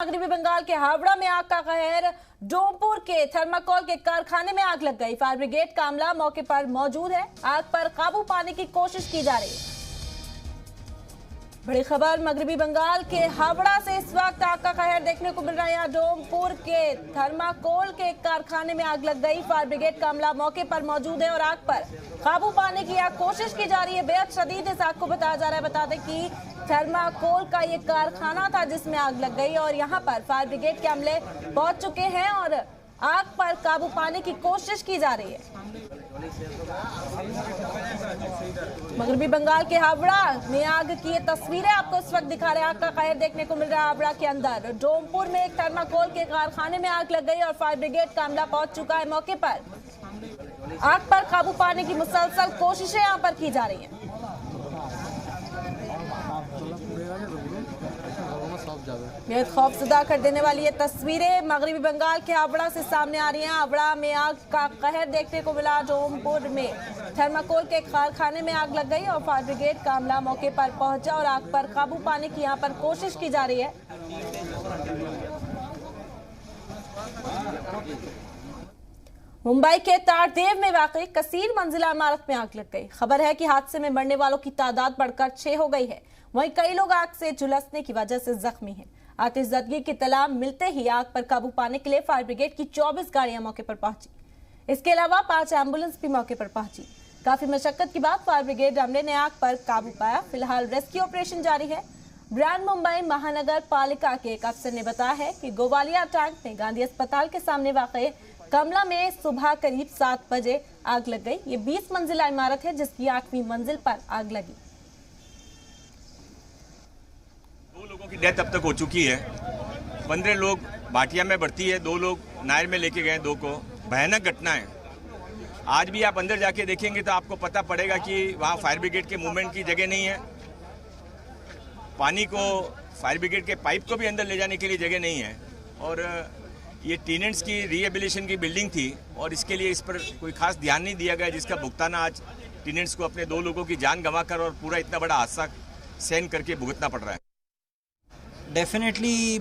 मगरबी बंगाल के हावड़ा में आग का कहर। डोमपुर के थर्माकोल के कारखाने में आग लग गई। फायर ब्रिगेड का अमला मौके पर मौजूद है। आग पर काबू पाने की कोशिश की जा रही है। बड़ी खबर मगरबी बंगाल के हावड़ा से इस वक्त आग का कहर देखने को मिल रहा है। यहाँ डोमपुर के थर्माकोल के कारखाने में आग लग गई। फायर ब्रिगेड का अमला मौके पर मौजूद है और आग पर काबू पाने की कोशिश की जा रही है। बेहद शदीद इस आग को बताया जा रहा है। बता दें कि थर्माकोल का ये कारखाना था जिसमें आग लग गई और यहाँ पर फायर ब्रिगेड के अमले पहुंच चुके हैं और आग पर काबू पाने की कोशिश की जा रही है। मगरबी बंगाल के हावड़ा में आग की ये तस्वीरें आपको इस वक्त दिखा रहे हैं। आग का कहर देखने को मिल रहा है हावड़ा के अंदर। डोमपुर में एक थर्माकोल के कारखाने में आग लग गई और फायर ब्रिगेड का अमला पहुंच चुका है मौके पर। आग पर काबू पाने की मुसलसल कोशिशें यहाँ पर की जा रही हैं। बेहद खौफजदा कर देने वाली ये तस्वीरें मगरबी बंगाल के हावड़ा से सामने आ रही हैं। हावड़ा में आग का कहर देखने को मिला। डोमपुर में थर्माकोल के कारखाने में आग लग गई और फायर ब्रिगेड का अमला मौके पर पहुंचा और आग पर काबू पाने की यहाँ पर कोशिश की जा रही है। मुंबई के तारदेव में वाकई कसीर मंजिला इमारत में आग लग गई। खबर है कि हादसे में मरने वालों की तादाद बढ़कर 6 हो गई है। वहीं कई लोग आग से झुलसने की वजह से जख्मी हैं। आतिशबाजी की इत्तला मिलते ही आग पर काबू पाने के लिए फायर ब्रिगेड की 24 गाड़ियां मौके पर पहुंची। इसके अलावा 5 एम्बुलेंस भी मौके पर पहुंची। काफी मशक्कत के बाद फायर ब्रिगेड अमले ने आग पर काबू पाया। फिलहाल रेस्क्यू ऑपरेशन जारी है। ब्रांड मुंबई महानगर पालिका के एक अफसर ने बताया है कि गोवालिया टैंक में गांधी अस्पताल के सामने वाक़े कमला में सुबह करीब 7 बजे आग लग गई। ये 20 मंजिला इमारत है जिसकी 8वीं मंजिल पर आग लगी। 2 लोगों की डेथ अब तक हो चुकी है। 15 लोग भाटिया में भर्ती है। 2 लोग नायर में लेके गए 2 को। भयानक घटना है। आज भी आप अंदर जाके देखेंगे तो आपको पता पड़ेगा कि वहाँ फायर ब्रिगेड के मूवमेंट की जगह नहीं है। पानी को फायर ब्रिगेड के पाइप को भी अंदर ले जाने के लिए जगह नहीं है। और ये टेनेंट्स की रिहेबिलिटेशन की बिल्डिंग थी और इसके लिए इस पर कोई खास ध्यान नहीं दिया गया, जिसका भुगतान आज टेनेंट्स को अपने 2 लोगों की जान गंवाकर और पूरा इतना बड़ा हादसा सहन करके भुगतना पड़ रहा है। डेफिनेटली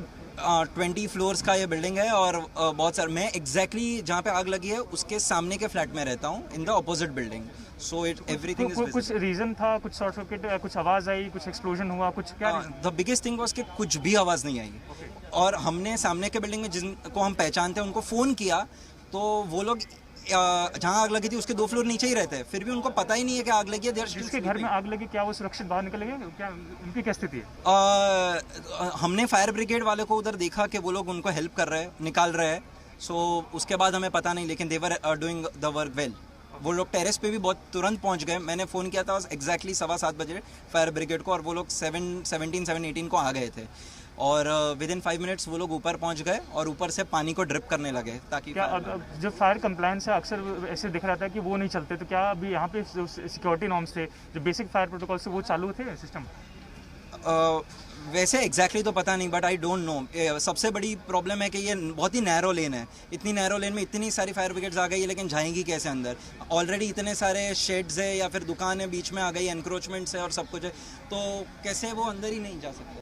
20 फ्लोर्स का ये बिल्डिंग है और बहुत सारे मैं एग्जैक्टली जहाँ पे आग लगी है उसके सामने के फ्लैट में रहता हूँ, in the opposite building. So it everything is कुछ रीजन था, कुछ शॉर्ट सर्किट, कुछ आवाज आई, कुछ एक्सप्लोजन हुआ, कुछ क्या? द बिगेस्ट थिंग वाज कि कुछ भी आवाज़ नहीं आई। और हमने सामने के बिल्डिंग में जिनको हम पहचानते हैं उनको फ़ोन किया तो वो लोग जहाँ आग लगी थी उसके 2 फ्लोर नीचे ही रहते हैं, फिर भी उनको पता ही नहीं है कि आग लगी है। जिसके घर में आग लगी क्या वो सुरक्षित बाहर निकल गए? क्या उनकी क्या स्थिति है? हमने फायर ब्रिगेड वाले को उधर देखा कि वो लोग उनको हेल्प कर रहे हैं, निकाल रहे हैं। सो उसके बाद हमें पता नहीं, लेकिन they were doing the work well. वो लोग टेरेस पे भी बहुत तुरंत पहुंच गए। मैंने फ़ोन किया था एग्जैक्टली 7:15 बजे फायर ब्रिगेड को और वो लोग 7:18 को आ गए थे और विदिन 5 मिनट्स वो लोग ऊपर पहुंच गए और ऊपर से पानी को ड्रिप करने लगे ताकि क्या जो फायर कंप्लायंस है अक्सर ऐसे दिख रहा था कि वो नहीं चलते, तो क्या अभी यहाँ पे सिक्योरिटी नॉर्म्स थे, जो बेसिक फायर प्रोटोकॉल से वो चालू थे सिस्टम? वैसे एग्जैक्टली तो पता नहीं, बट आई डोंट नो। सबसे बड़ी प्रॉब्लम है कि ये बहुत ही नैरो लेन है। इतनी नैरो लेन में इतनी सारी फायर ब्रिगेड्स आ गई है, लेकिन जाएंगी कैसे अंदर? ऑलरेडी इतने सारे शेड्स है या फिर दुकान है बीच में आ गई, एनक्रोचमेंट्स है और सब कुछ है, तो कैसे वो अंदर ही नहीं जा सकते।